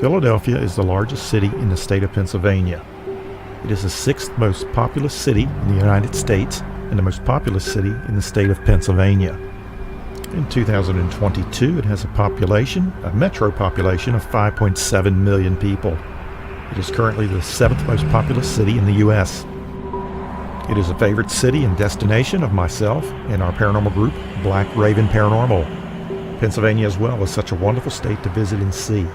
Philadelphia is the largest city in the state of Pennsylvania. It is the sixth most populous city in the United States and the most populous city in the state of Pennsylvania. In 2022, it has a metro population of 5.7 million people. It is currently the seventh most populous city in the U.S. It is a favorite city and destination of myself and our paranormal group, Black Raven Paranormal. Pennsylvania as well is such a wonderful state to visit and see.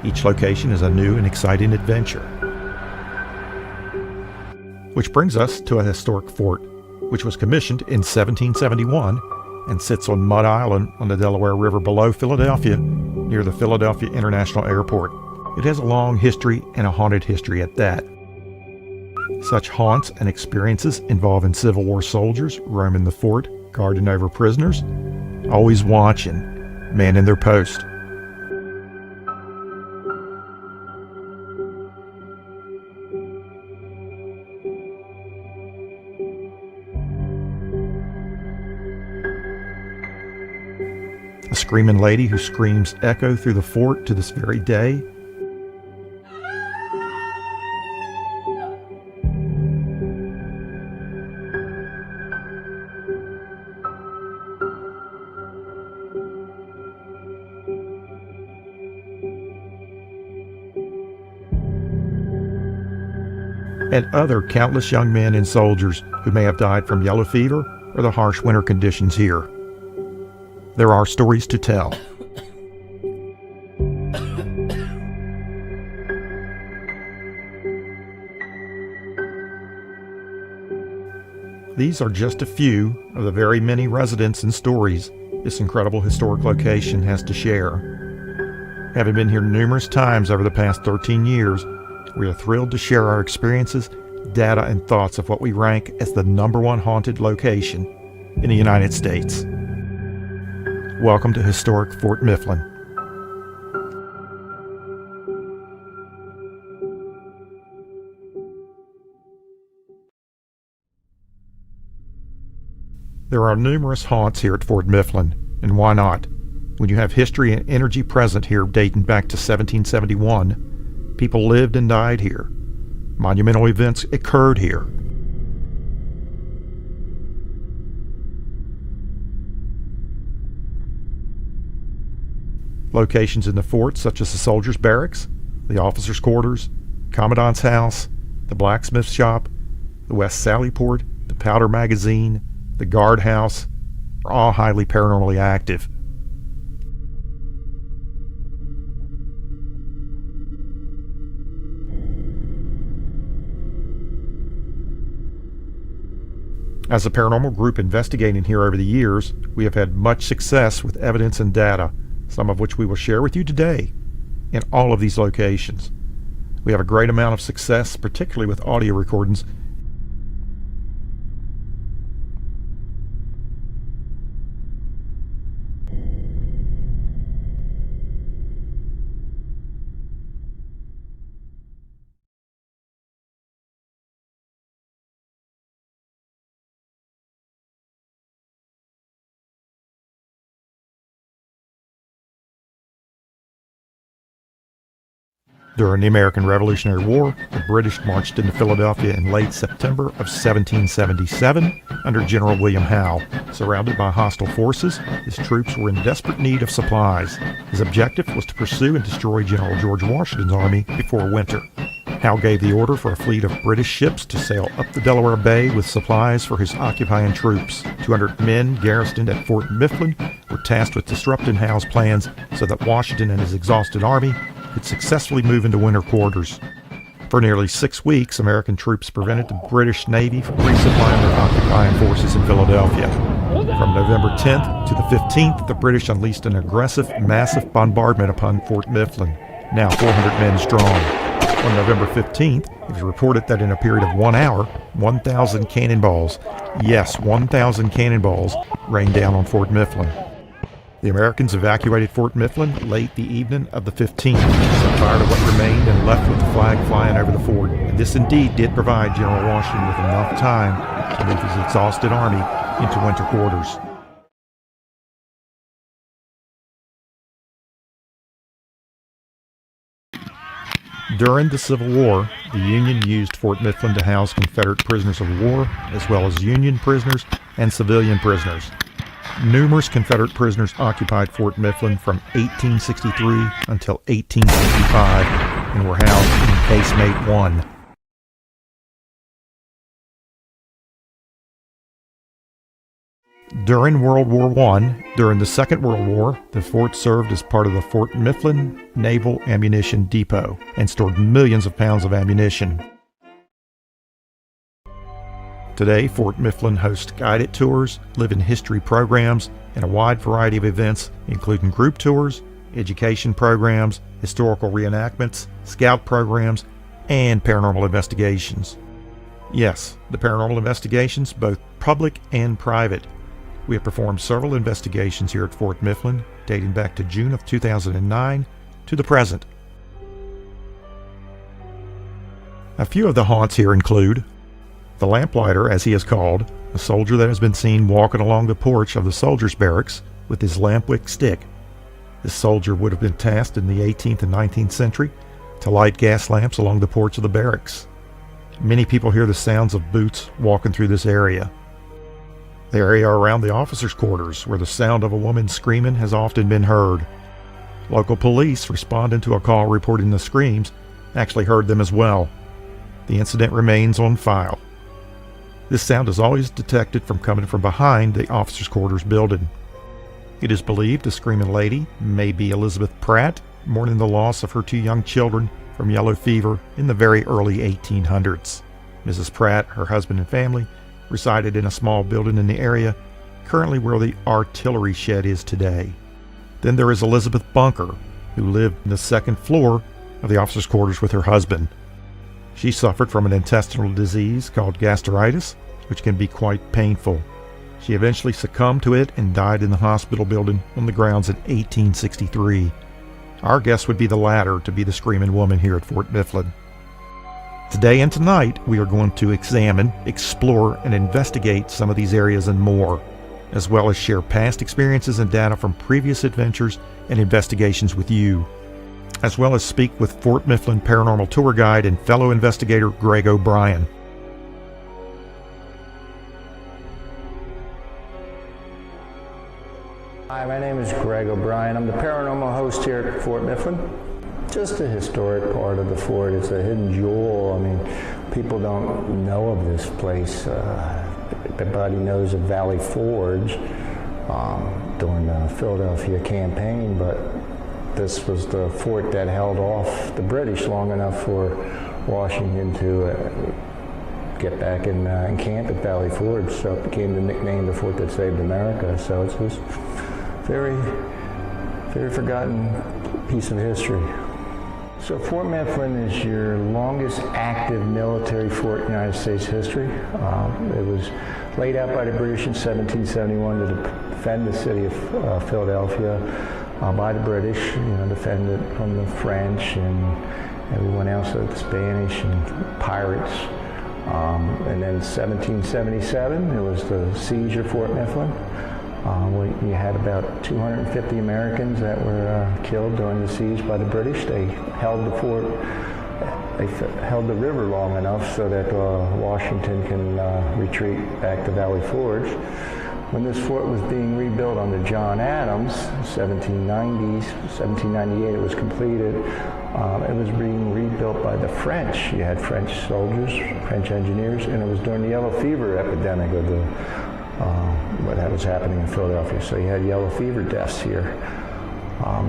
Each location is a new and exciting adventure. Which brings us to a historic fort, which was commissioned in 1771 and sits on Mud Island on the Delaware River below Philadelphia, near the Philadelphia International Airport. It has a long history and a haunted history at that. Such haunts and experiences involving Civil War soldiers roaming the fort, guarding over prisoners, always watching, manning their post. A screaming lady who screams echo through the fort to this very day. And other countless young men and soldiers who may have died from yellow fever or the harsh winter conditions here. There are stories to tell. These are just a few of the very many residents and stories this incredible historic location has to share. Having been here numerous times over the past 13 years, we are thrilled to share our experiences, data, and thoughts of what we rank as the #1 haunted location in the United States. Welcome to Historic Fort Mifflin. There are numerous haunts here at Fort Mifflin, and why not? When you have history and energy present here dating back to 1771, people lived and died here. Monumental events occurred here. Locations in the fort such as the soldiers' barracks, the officers' quarters, commandant's house, the blacksmith shop, the West Sallyport, the powder magazine, the guard house are all highly paranormally active. As a paranormal group investigating here over the years, we have had much success with evidence and data, some of which we will share with you today in all of these locations. We have a great amount of success, particularly with audio recordings. During the American Revolutionary War, the British marched into Philadelphia in late September of 1777 under General William Howe. Surrounded by hostile forces, his troops were in desperate need of supplies. His objective was to pursue and destroy General George Washington's army before winter. Howe gave the order for a fleet of British ships to sail up the Delaware Bay with supplies for his occupying troops. 200 men garrisoned at Fort Mifflin were tasked with disrupting Howe's plans so that Washington and his exhausted army could successfully move into winter quarters. For nearly 6 weeks, American troops prevented the British Navy from resupplying their occupying forces in Philadelphia. From November 10th to the 15th, the British unleashed an aggressive, massive bombardment upon Fort Mifflin, now 400 men strong. On November 15th, it was reported that in a period of 1 hour, 1,000 cannonballs, yes, 1,000 cannonballs, rained down on Fort Mifflin. The Americans evacuated Fort Mifflin late the evening of the 15th, set fire to what remained and left with the flag flying over the fort. And this indeed did provide General Washington with enough time to move his exhausted army into winter quarters. During the Civil War, the Union used Fort Mifflin to house Confederate prisoners of war, as well as Union prisoners and civilian prisoners. Numerous Confederate prisoners occupied Fort Mifflin from 1863 until 1865 and were housed in Casemate 1. During World War I, during the Second World War, the fort served as part of the Fort Mifflin Naval Ammunition Depot and stored millions of pounds of ammunition. Today, Fort Mifflin hosts guided tours, live-in history programs, and a wide variety of events, including group tours, education programs, historical reenactments, scout programs, and paranormal investigations. Yes, the paranormal investigations, both public and private. We have performed several investigations here at Fort Mifflin, dating back to June of 2009 to the present. A few of the haunts here include the lamplighter, as he is called, a soldier that has been seen walking along the porch of the soldiers' barracks with his lampwick stick. This soldier would have been tasked in the 18th and 19th century to light gas lamps along the porch of the barracks. Many people hear the sounds of boots walking through this area. The area around the officers' quarters, where the sound of a woman screaming has often been heard. Local police, responding to a call reporting the screams, actually heard them as well. The incident remains on file. This sound is always detected from coming from behind the officers' quarters building. It is believed the screaming lady may be Elizabeth Pratt, mourning the loss of her 2 young children from yellow fever in the very early 1800s. Mrs. Pratt, her husband and family, resided in a small building in the area, currently where the artillery shed is today. Then there is Elizabeth Bunker, who lived in the 2nd floor of the officers' quarters with her husband. She suffered from an intestinal disease called gastritis, which can be quite painful. She eventually succumbed to it and died in the hospital building on the grounds in 1863. Our guess would be the latter, to be the screaming woman here at Fort Mifflin. Today and tonight, we are going to examine, explore, and investigate some of these areas and more, as well as share past experiences and data from previous adventures and investigations with you, as well as speak with Fort Mifflin paranormal tour guide and fellow investigator Greg O'Brien. Hi, my name is Greg O'Brien. I'm the paranormal host here at Fort Mifflin. Just a historic part of the fort. It's a hidden jewel. I mean, people don't know of this place. Everybody knows of Valley Forge during the Philadelphia campaign, but this was the fort that held off the British long enough for Washington to get back and camp at Valley Forge. So it became the nickname, the fort that saved America. So it's this very, very forgotten piece of history. So Fort Mifflin is your longest active military fort in United States history. It was laid out by the British in 1771 to defend the city of Philadelphia by the British, defend it from the French and everyone else, the Spanish and pirates. And then 1777, it was the siege of Fort Mifflin. You had about 250 Americans that were killed during the siege by the British. They held the fort, they held the river long enough so that Washington can retreat back to Valley Forge. When this fort was being rebuilt under John Adams, 1790s, 1798 it was completed. It was being rebuilt by the French. You had French soldiers, French engineers, and it was during the yellow fever epidemic of that was happening in Philadelphia. So you had yellow fever deaths here.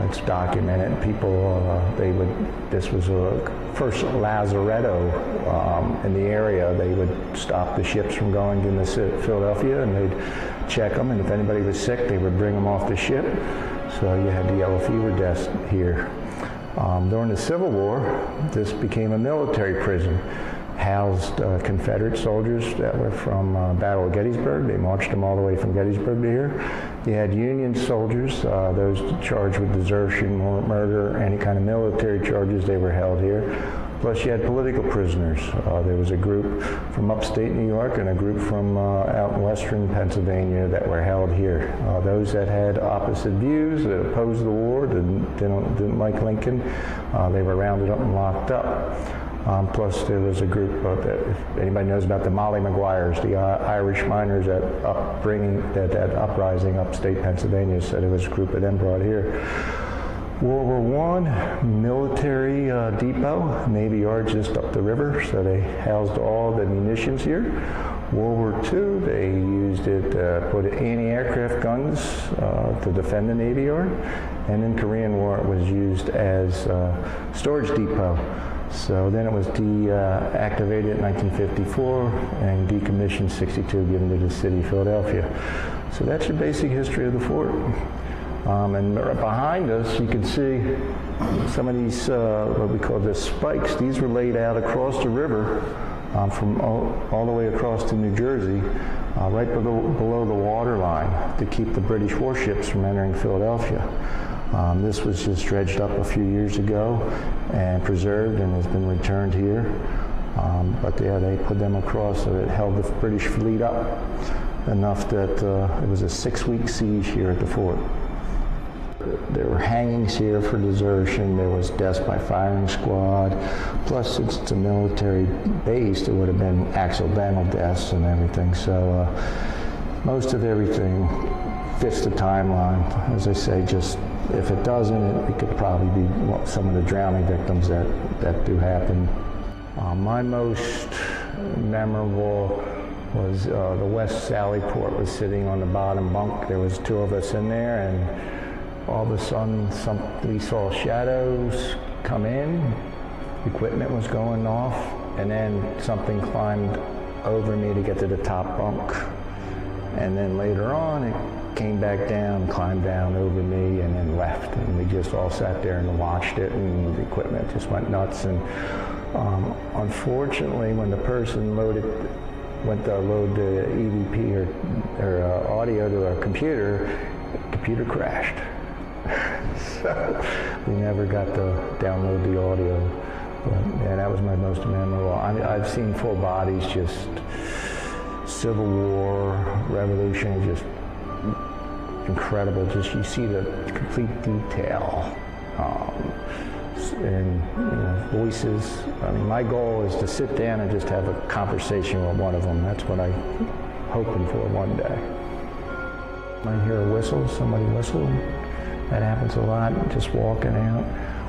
It's documented. People, this was a first lazaretto in the area. They would stop the ships from going into Philadelphia, and they'd check them, and if anybody was sick, they would bring them off the ship. So you had the yellow fever deaths here. During the Civil War, this became a military prison. Housed Confederate soldiers that were from Battle of Gettysburg. They marched them all the way from Gettysburg to here. You had Union soldiers, those charged with desertion, murder, any kind of military charges, they were held here. Plus you had political prisoners. There was a group from upstate New York and a group from out in western Pennsylvania that were held here. Those that had opposite views, that opposed the war, didn't like Lincoln, they were rounded up and locked up. Plus there was a group that, if anybody knows about the Molly Maguires, the Irish miners that uprising upstate Pennsylvania, so there was a group of them brought here. World War I, military depot, Navy Yard just up the river, so they housed all the munitions here. World War II, they used it to put anti-aircraft guns to defend the Navy Yard. And in Korean War, it was used as a storage depot. So then it was deactivated in 1954 and decommissioned 62, given to the city of Philadelphia. So that's your basic history of the fort. And behind us, you can see some of these, what we call the spikes. These were laid out across the river from all the way across to New Jersey, right below the water line to keep the British warships from entering Philadelphia. This was just dredged up a few years ago and preserved and has been returned here. But yeah, they put them across so it held the British fleet up enough that it was a 6-week siege here at the fort. There were hangings here for desertion. There was deaths by firing squad. Plus, since it's a military base, there would have been accidental deaths and everything. So most of everything fits the timeline. As I say, just if it doesn't, it could probably be some of the drowning victims that do happen. My most memorable was the West Sally Port was sitting on the bottom bunk. There was 2 of us in there, and all of a sudden we saw shadows come in, equipment was going off, and then something climbed over me to get to the top bunk. And then later on it came back down, climbed down over me, and then left. And we just all sat there and watched it, and the equipment just went nuts. And unfortunately, when the person went to load the EVP or audio to a computer, the computer crashed. So we never got to download the audio. But yeah, that was my most memorable. I've seen full bodies, just Civil War, Revolution, just incredible. Just you see the complete detail and voices. I mean, my goal is to sit down and just have a conversation with one of them. That's what I'm hoping for one day. I hear a whistle, somebody whistling. That happens a lot, just walking out.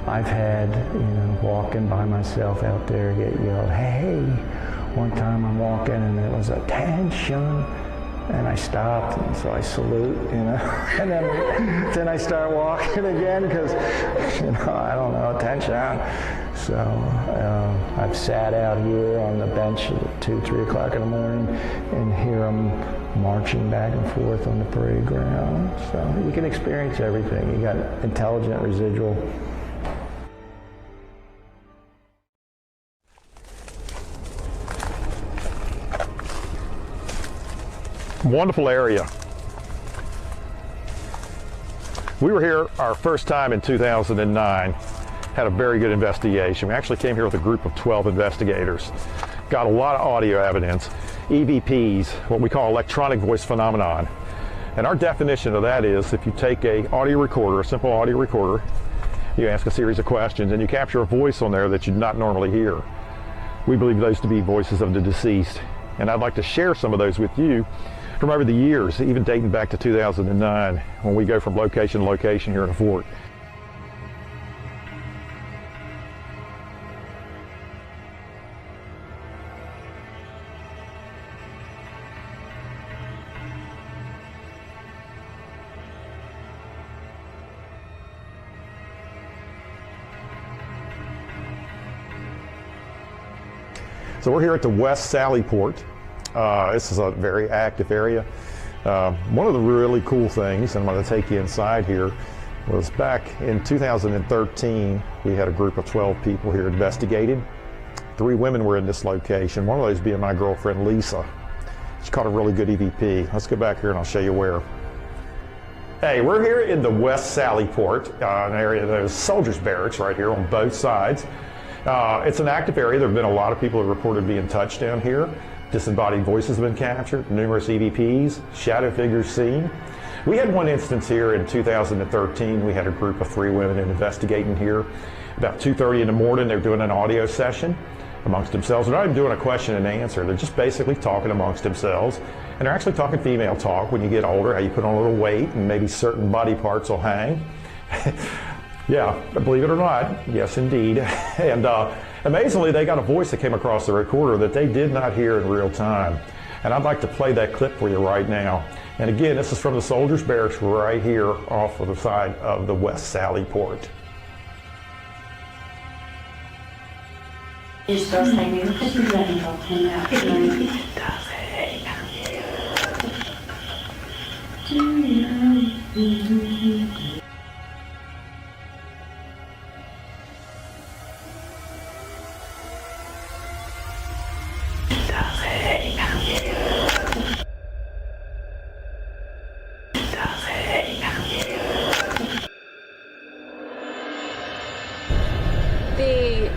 I've had, walking by myself out there, get yelled, hey. One time I'm walking and it was attention, and I stopped, and so I salute, and then I start walking again because, I don't know, attention. So I've sat out here on the bench at 2, 3 o'clock in the morning and hear them marching back and forth on the parade ground. So you can experience everything. You got intelligent residual. Wonderful area. We were here our first time in 2009. Had a very good investigation. We actually came here with a group of 12 investigators. Got a lot of audio evidence. EVPs, what we call electronic voice phenomenon. And our definition of that is if you take a audio recorder, a simple audio recorder, you ask a series of questions and you capture a voice on there that you'd not normally hear. We believe those to be voices of the deceased. And I'd like to share some of those with you from over the years, even dating back to 2009, when we go from location to location here in the fort. So we're here at the West Sally Port. This is a very active area. One of the really cool things, and I'm going to take you inside here, was back in 2013, we had a group of 12 people here investigating. 3 women were in this location, one of those being my girlfriend Lisa. She caught a really good EVP. Let's go back here and I'll show you where. Hey, we're here in the West Sally Port, an area, there's soldiers barracks right here on both sides. It's an active area. There have been a lot of people who reported being touched down here. Disembodied voices have been captured, numerous EVPs, shadow figures seen. We had one instance here in 2013. We had a group of 3 women investigating here. About 2:30 in the morning, they're doing an audio session amongst themselves. They're not even doing a question and answer. They're just basically talking amongst themselves. And they're actually talking female talk when you get older, how you put on a little weight and maybe certain body parts will hang. Yeah, believe it or not, yes indeed. And amazingly, they got a voice that came across the recorder that they did not hear in real time. And I'd like to play that clip for you right now. And again, this is from the soldiers' barracks right here off of the side of the West Sally Port. The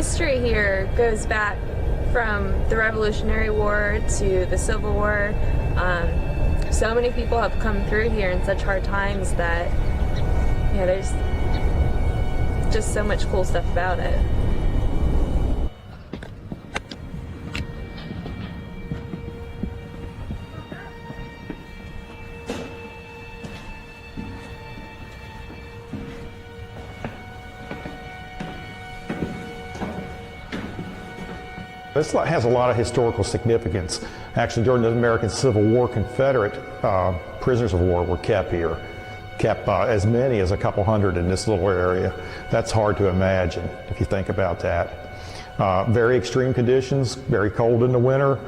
history here goes back from the Revolutionary War to the Civil War. So many people have come through here in such hard times that, yeah, there's just so much cool stuff about it. This has a lot of historical significance. Actually, during the American Civil War, Confederate prisoners of war were kept here. Kept as many as a couple hundred in this little area. That's hard to imagine if you think about that. Very extreme conditions, very cold in the winter,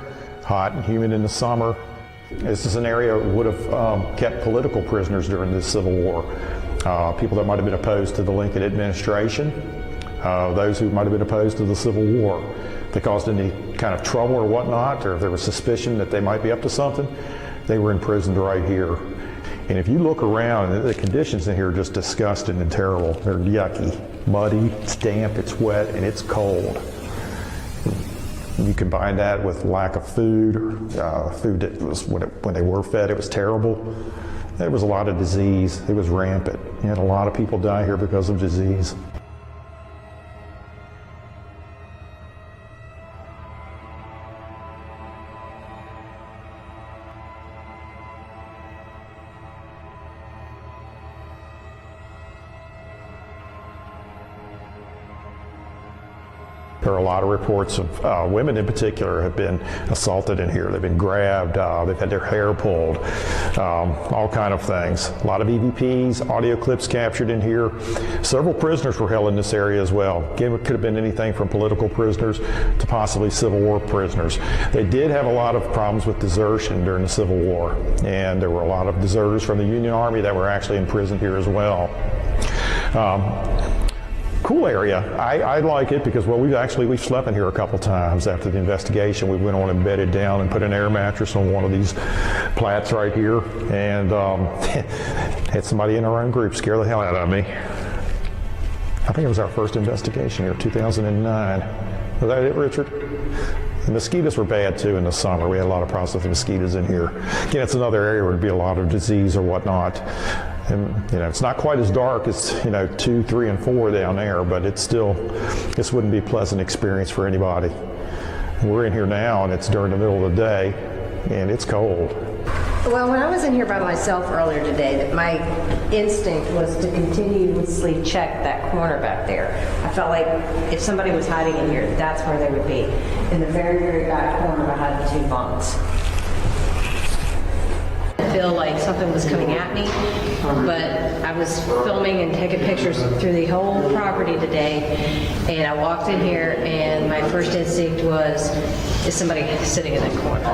hot and humid in the summer. This is an area that would have kept political prisoners during the Civil War. People that might have been opposed to the Lincoln administration, those who might have been opposed to the Civil War. If they caused any kind of trouble or whatnot, or if there was suspicion that they might be up to something, they were imprisoned right here. And if you look around, the conditions in here are just disgusting and terrible. They're yucky, muddy, it's damp, it's wet, and it's cold. You combine that with lack of food, food that was, when they were fed, it was terrible. There was a lot of disease. It was rampant. You had a lot of people die here because of disease. There are a lot of reports of women in particular have been assaulted in here. They've been grabbed, they've had their hair pulled, all kind of things. A lot of EVPs, audio clips captured in here. Several prisoners were held in this area as well. Again, it could have been anything from political prisoners to possibly Civil War prisoners. They did have a lot of problems with desertion during the Civil War, and there were a lot of deserters from the Union Army that were actually imprisoned here as well. Cool area. I like it because, well, we've slept in here a couple times after the investigation. We went on and bedded down and put an air mattress on one of these plats right here, and had somebody in our own group scare the hell out of me. I think it was our first investigation here, 2009. Was that it, Richard? The mosquitoes were bad too in the summer. We had a lot of problems with the mosquitoes in here. Again, it's another area where there'd be a lot of disease or whatnot. And, it's not quite as dark as, 2, 3, and 4 down there, but it's still, this wouldn't be a pleasant experience for anybody. We're in here now, and it's during the middle of the day, and it's cold. Well, when I was in here by myself earlier today, that my instinct was to continuously check that corner back there. I felt like if somebody was hiding in here, that's where they would be, in the very, very back corner behind the 2 bunks. I feel like something was coming at me, but I was filming and taking pictures through the whole property today, and I walked in here, and my first instinct was, is somebody sitting in that corner?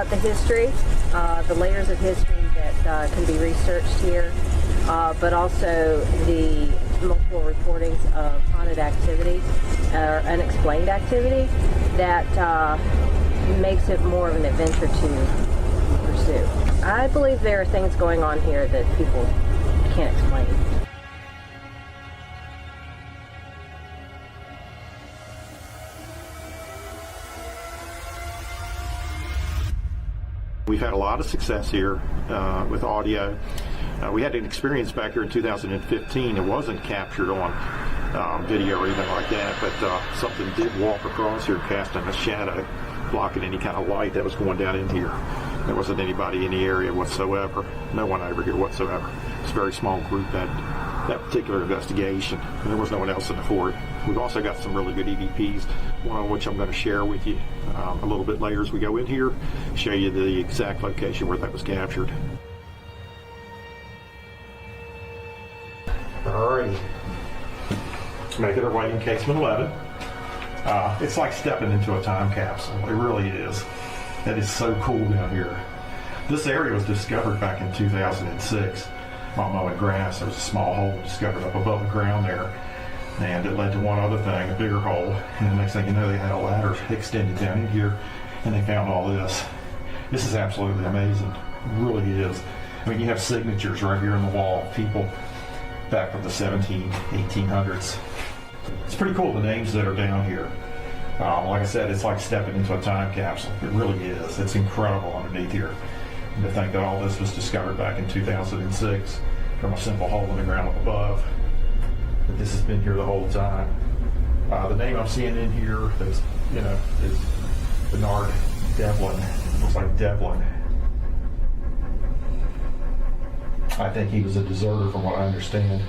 The history, the layers of history that can be researched here, but also the multiple reportings of haunted activity or unexplained activity that makes it more of an adventure to pursue. I believe there are things going on here that people can't explain. We've had a lot of success here with audio. We had an experience back here in 2015. It wasn't captured on video or anything like that, but something did walk across here casting a shadow, blocking any kind of light that was going down in here. There wasn't anybody in the area whatsoever. No one over here whatsoever. It's a very small group that particular investigation, and there was no one else in the fort. We've also got some really good EVPs, one of which I'm going to share with you a little bit later as we go in here, show you the exact location where that was captured. Alrighty, making our way in casement 11. It's like stepping into a time capsule. It really is. That is so cool down here. This area was discovered back in 2006. While mowing grass, there was a small hole discovered up above the ground there, and it led to one other thing, a bigger hole, and the next thing you know, they had a ladder extended down in here, and they found all this. This is absolutely amazing. It really is. I mean, you have signatures right here on the wall, people back from the 1800s. It's pretty cool, the names that are down here. Like I said, it's like stepping into a time capsule. It really is. It's incredible underneath here. And to think that all this was discovered back in 2006 from a simple hole in the ground up above. But this has been here the whole time. The name I'm seeing in here is Bernard Devlin. Looks like Devlin. I think he was a deserter from what I understand.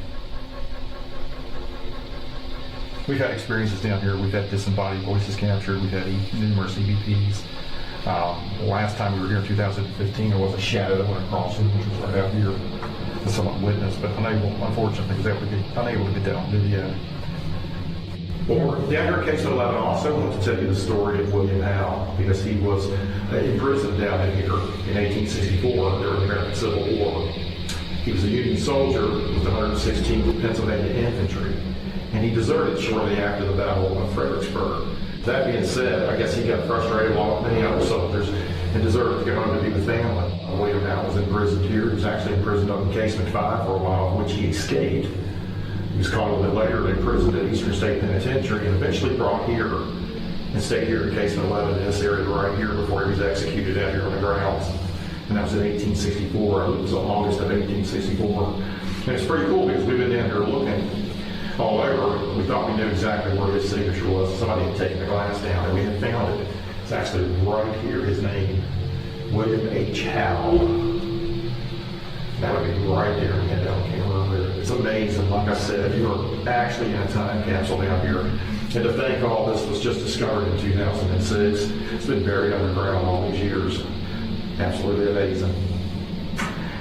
We've had experiences down here. We've had disembodied voices captured. We've had numerous EVPs. Last time we were here in 2015, there was a shadow that went across it, which was right out here. That someone witnessed, but unfortunately, was unable to get that on video. Well, down here at Casement 11, I also want to tell you the story of William Howe, because he was imprisoned down in here in 1864 during the American Civil War. He was a Union soldier with the 116th Pennsylvania Infantry, and he deserted shortly after the Battle of Fredericksburg. That being said, I guess he got frustrated along with many other soldiers and deserted to go home to be with family. William Howe was imprisoned here. He was actually imprisoned up in Casement 5 for a while, which he escaped. He was caught a little bit later and imprisoned at Eastern State Penitentiary and eventually brought here and stayed here in Casement 11 in this area right here before he was executed out here on the grounds. And that was in 1864. It was August of 1864. And it's pretty cool because we've been down here looking all over. We thought we knew exactly where his signature was. Somebody had taken the glass down and we had found it. It's actually right here, his name, William H. Howe. That would be right there in the camera there. It's amazing. Like I said, you're actually in a time capsule down here. And to think all this was just discovered in 2006, it's been buried underground all these years. Absolutely amazing.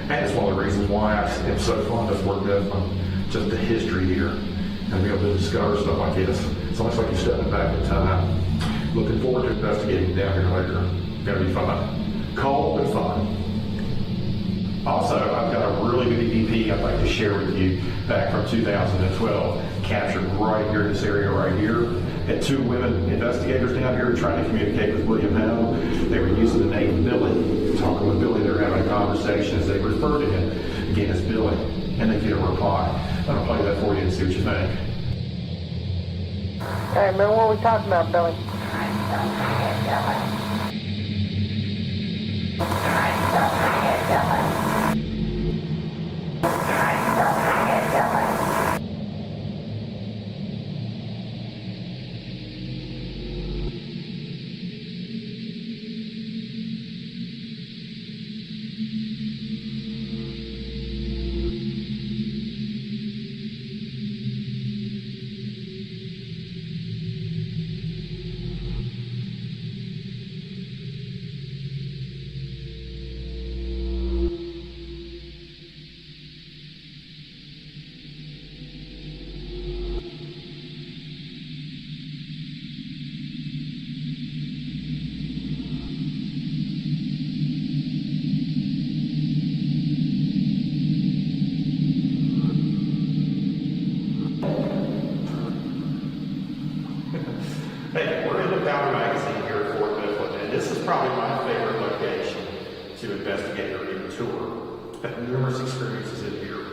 And it's one of the reasons why I am so fond of Fort Mifflin, just the history here, and be able to discover stuff like this. It's almost like you're stepping back in time. Looking forward to investigating down here later. It's going to be fun. Cold but fun. Also, I've got a really good EVP I'd like to share with you back from 2012, captured right here in this area right here. Had two women investigators down here trying to communicate with William Howe. They were using the name Billy, talking with Billy. They were having a conversation as they referred to him again as Billy, and they get a reply. I'm going to play that for you and see what you think. Hey, remember what we talked about, Billy? Hey, we're in the Powder Magazine here at Fort Mifflin, and this is probably my favorite location to investigate or even tour. I've had numerous experiences in here.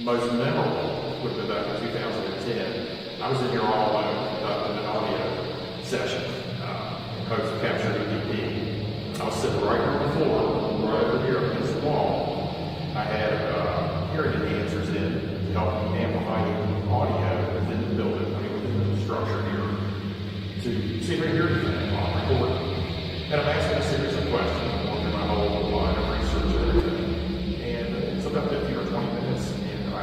most memorable would have been back in 2010. I was in here all alone conducting an audio session, post capture EDP. I was sitting right here on the floor, right over here against the wall. I had hearing enhancers in to help amplify the audio within the building, within the structure here, to see if I hear anything while I'm recording. And I'm asking a series of questions. I'm going through my whole line of research and everything. And it's about 15 or 20 minutes, and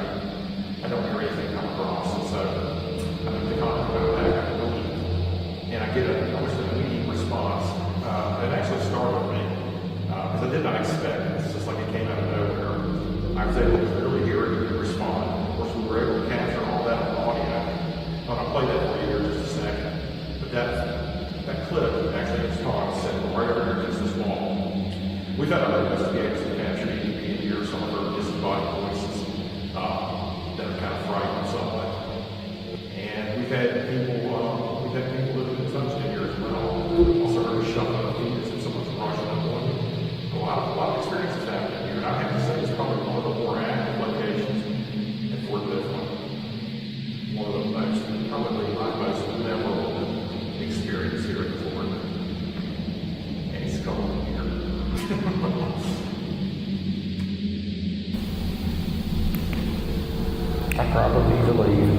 I don't hear anything come across. And so I make the comment about that. I believe. And I get almost an immediate response. It actually startled me, because I did not expect it. It's just like it came out of nowhere. I was able to clearly hear it and respond. Of course, we were able to capture all that on audio. I'll play that for you here in just a second. But that clip actually was talking sitting right over here against this wall. We've had other investigators that captured EDP in here. Some of our disembodied voices that are kind of frightening somewhat. And we've had people that have been touched in here as well. Also heard a shuffle of feet as if someone's rushing up on you. A lot of experiences happening here. And I have to say it's probably one of the more active locations in Fort Mifflin. One of the most, probably my most memorable experience here at Fort. And he's coming here. I probably believe.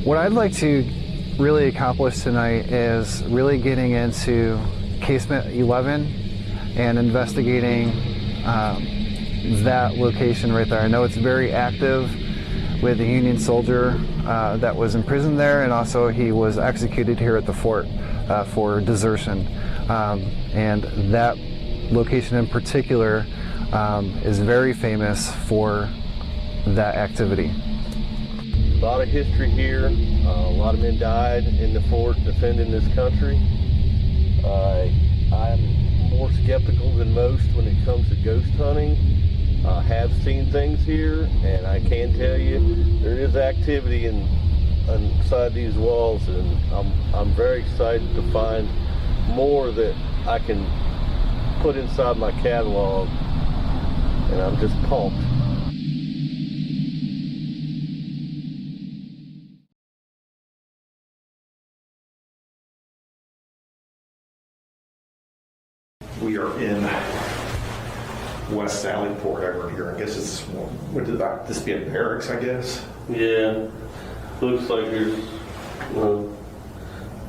What I'd like to really accomplish tonight is really getting into casement 11 and investigating that location right there. I know it's very active with a Union soldier that was imprisoned there, and also he was executed here at the fort for desertion. And that location in particular is very famous for that activity. A lot of history here. A lot of men died in the fort defending this country. I'm more skeptical than most when it comes to ghost hunting. I have seen things here, and I can tell you there is activity inside these walls, and I'm very excited to find more that I can put inside my catalog, and I'm just pumped. We are in West Sallyport over here. I guess it's, what did this be, a barracks, I guess? Yeah, looks like there's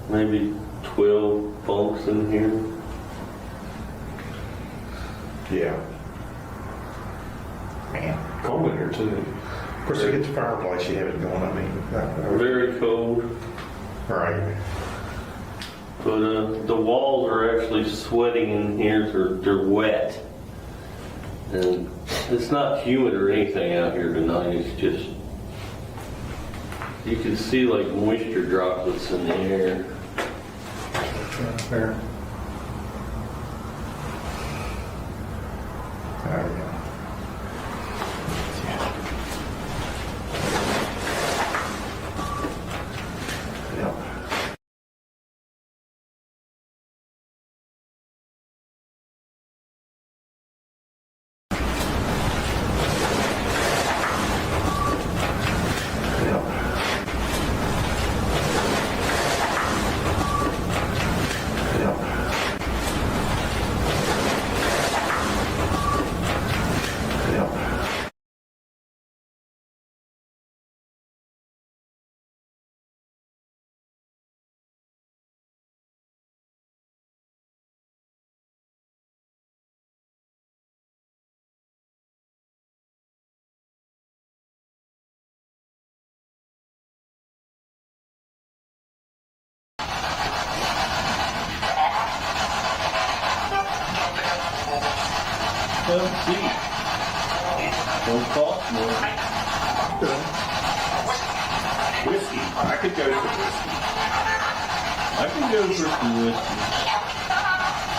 maybe 12 bunks in here. Yeah. Man, cold in here too. Of course, you get the fireplace, you have it going. I mean, Very cold. Right. But the walls are actually sweating in here. They're wet. And it's not humid or anything out here tonight. It's just, you can see like moisture droplets in the air. There. Oh, yeah. Let's see. Don't cost more. Whiskey. I could go for whiskey. I can go for some whiskey.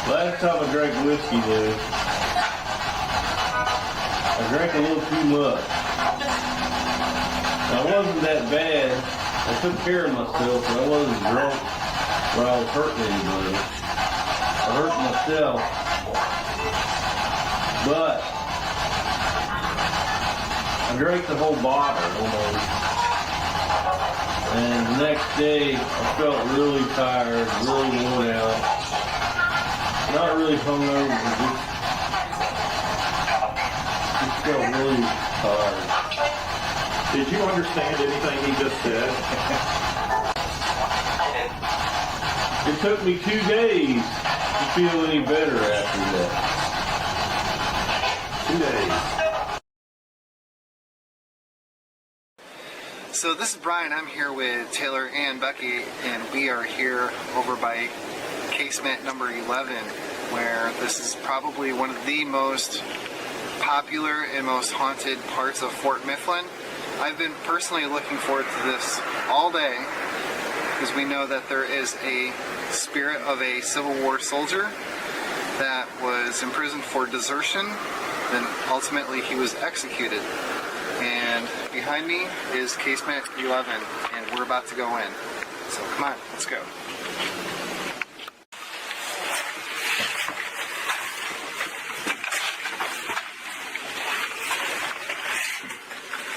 Last time I drank whiskey, though, I drank a little too much. I wasn't that bad. I took care of myself, but I wasn't drunk where I was hurting anybody. I hurt myself. But I drank the whole bottle almost. And the next day, I felt really tired, really worn out. Not really hungover, just felt really tired. Did you understand anything he just said? It took me 2 days to feel any better after that. 2 days. So this is Brian. I'm here with Taylor and Becky, and we are here over by casement number 11, where this is probably one of the most popular and most haunted parts of Fort Mifflin. I've been personally looking forward to this all day because we know that there is a spirit of a Civil War soldier that was imprisoned for desertion, then ultimately he was executed. And behind me is casement 11, and we're about to go in. So come on, let's go.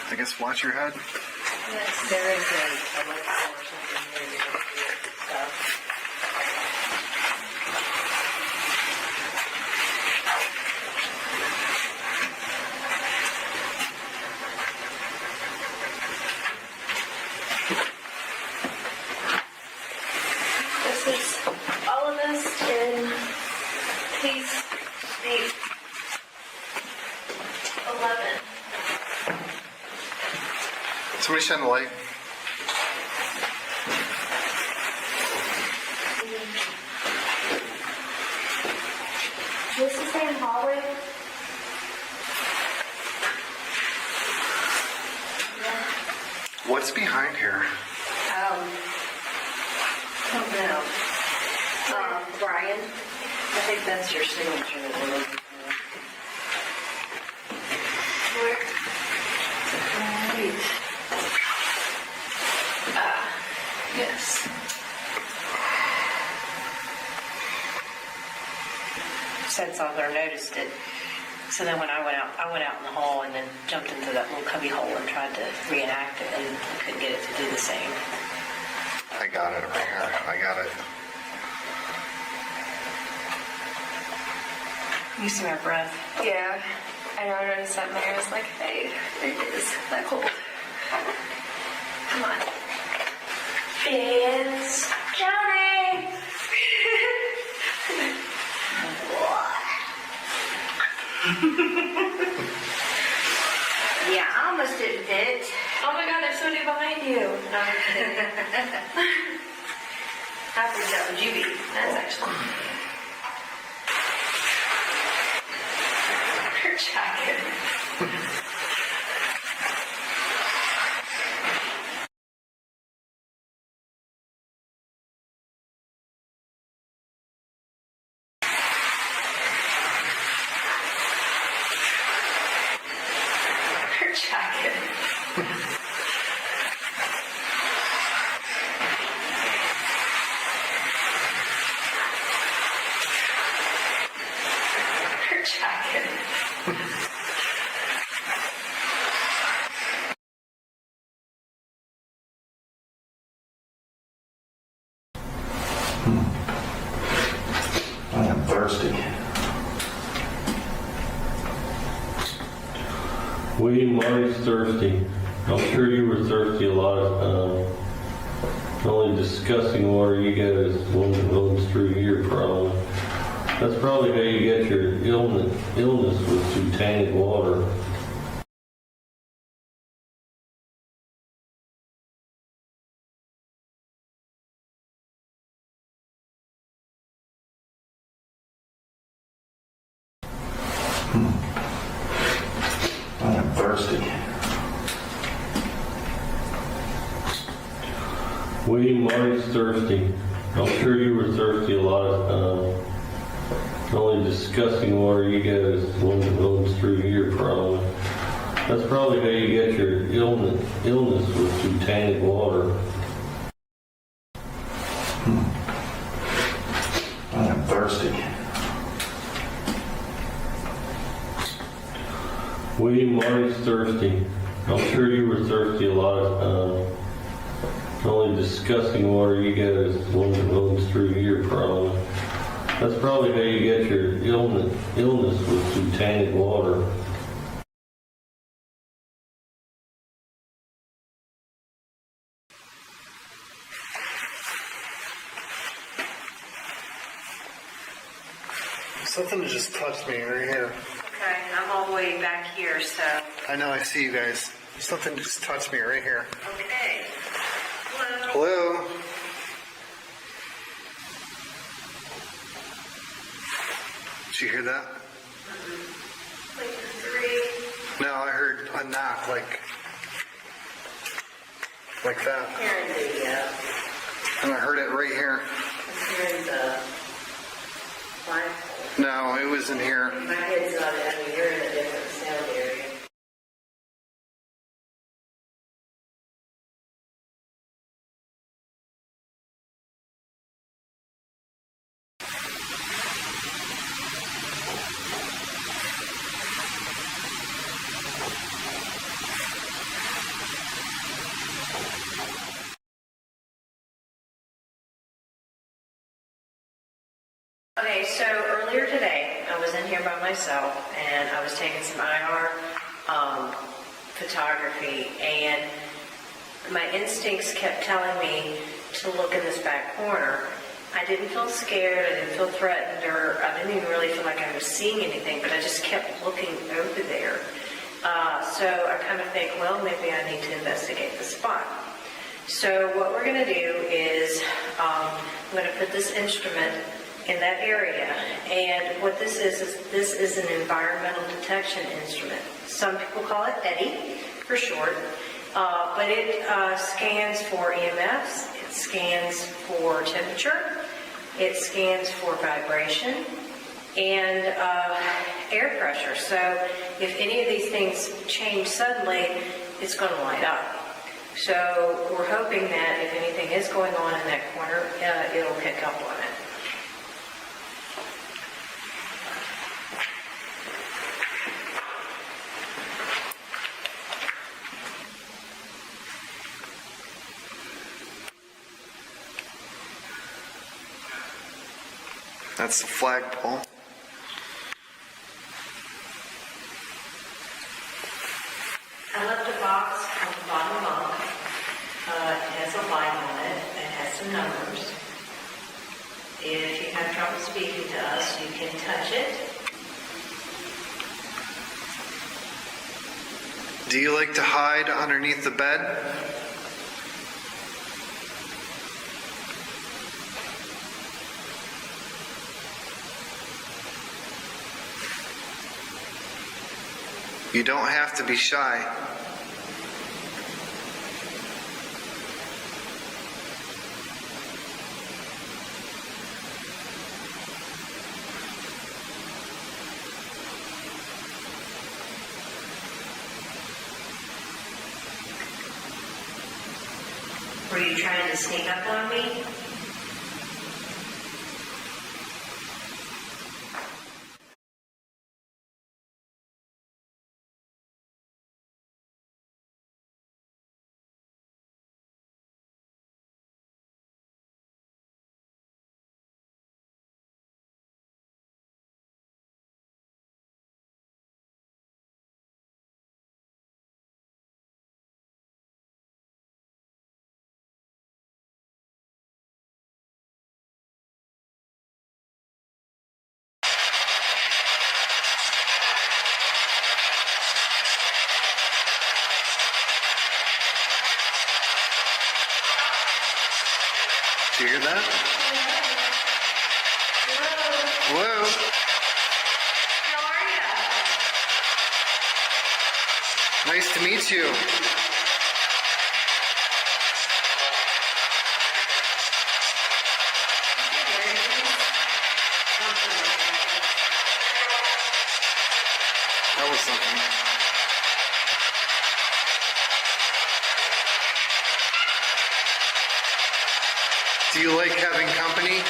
I guess watch your head. Yes, there is a electrical or something here you can hear stuff. This is all of us in case 11. Somebody shine the light. Is this the same hallway? What's behind here? Don't know. Brian, I think that's your signature. Where? Right. Yes. Sense author noticed it. So then when I went out in the hall and then jumped into that little cubby hole and tried to reenact it and couldn't get it to do the same. I got it over here. I got it. You see my breath? Yeah. I know, I noticed that, and I was like, hey, it is that cold. Come on. It's Johnny! Yeah, I almost didn't fit. Oh my god, there's somebody behind you. No, I'm kidding. How freaked out would you be? That's actually... Her jacket. Her jacket. Her jacket. I am thirsty. William Marty's thirsty. I'm sure you were thirsty a lot of times. The only disgusting water you get is one that runs through here, probably. That's probably how you get your illness was through tainted water. I am thirsty. William Marty's thirsty. I'm sure you were thirsty a lot of times. The only disgusting water you get is the one that runs through here, probably. That's probably how you get your illness with through tainted water. I am thirsty. William Marty's thirsty. I'm sure you were thirsty a lot of times. The only disgusting water you get is the one that runs through here, probably. That's probably how you get your illness with through tainted water. Something just touched me right here. Okay, I'm all the way back here, so. I know, I see you guys. Something just touched me right here. Okay. Hello. Hello? Did you hear that? Like 3. No, I heard a knock, like that. Hearing the, And I heard it right here. I'm hearing the flagpole. No, it was in here. My head's not in, you're in a different sound area. Okay, so earlier today, I was in here by myself, and I was taking some IR photography, and my instincts kept telling me to look in this back corner. I didn't feel scared, I didn't feel threatened, or I didn't even really feel like I was seeing anything, but I just kept looking over there. So I kind of think, well, maybe I need to investigate the spot. So what we're going to do is I'm going to put this instrument in that area, and what this is an environmental detection instrument. Some people call it EDI for short, but it scans for EMFs, it scans for temperature, it scans for vibration, and air pressure. So if any of these things change suddenly, it's going to light up. So we're hoping that if anything is going on in that corner, it'll pick up on it. That's the flagpole. I left a box on the bottom bunk. It has a light on it. It has some numbers. If you have trouble speaking to us, you can touch it. Do you like to hide underneath the bed? You don't have to be shy. Were you trying to sneak up on me? Do you hear that? Hello? How are you? Nice to meet you. Do you like having company?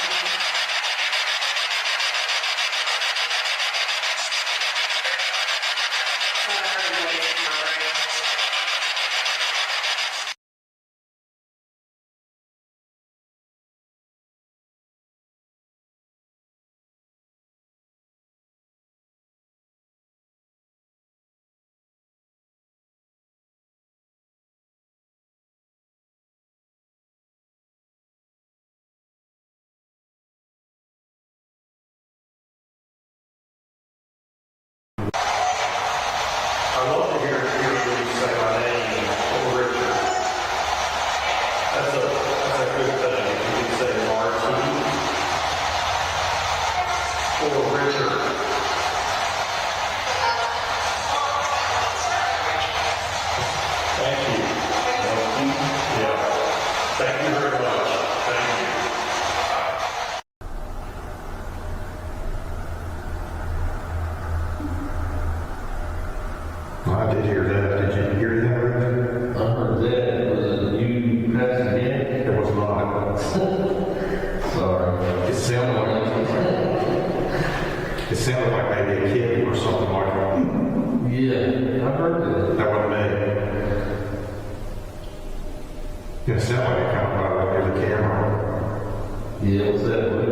I love to hear you say my name, or Richard. That's a good thing. You can say Marty or Richard. Thank you. Yeah. Thank you very much. Thank you. I did hear that. Did you hear that, Richard? I heard that. Was it you passing again? It was not. Sorry. It sounded like maybe a kid or something like that. Yeah, I heard that. That wasn't me. It sounded like it kind of right near the camera. Yeah, it was that way.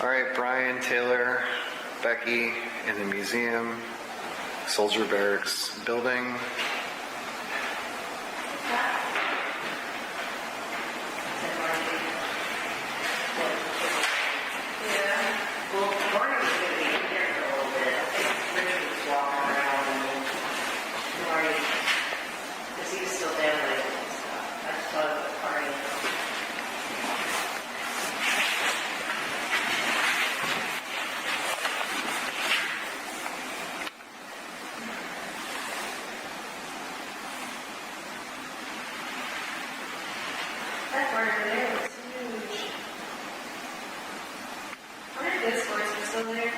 All right, Brian, Taylor, Becky in the museum, Soldier Barracks building. That part over there was huge. I wonder if those doors are still there.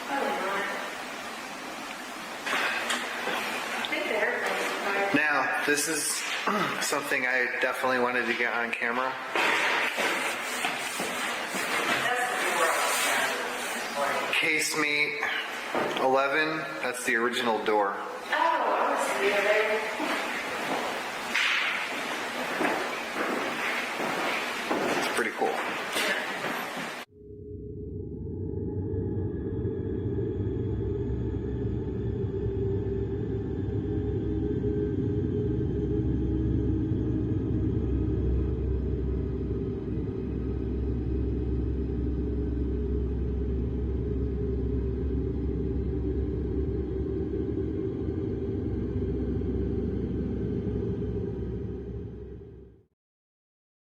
Probably not. I think the airplanes are probably. Now, this is something I definitely wanted to get on camera. Casemate 11, that's the original door. Oh, I was there.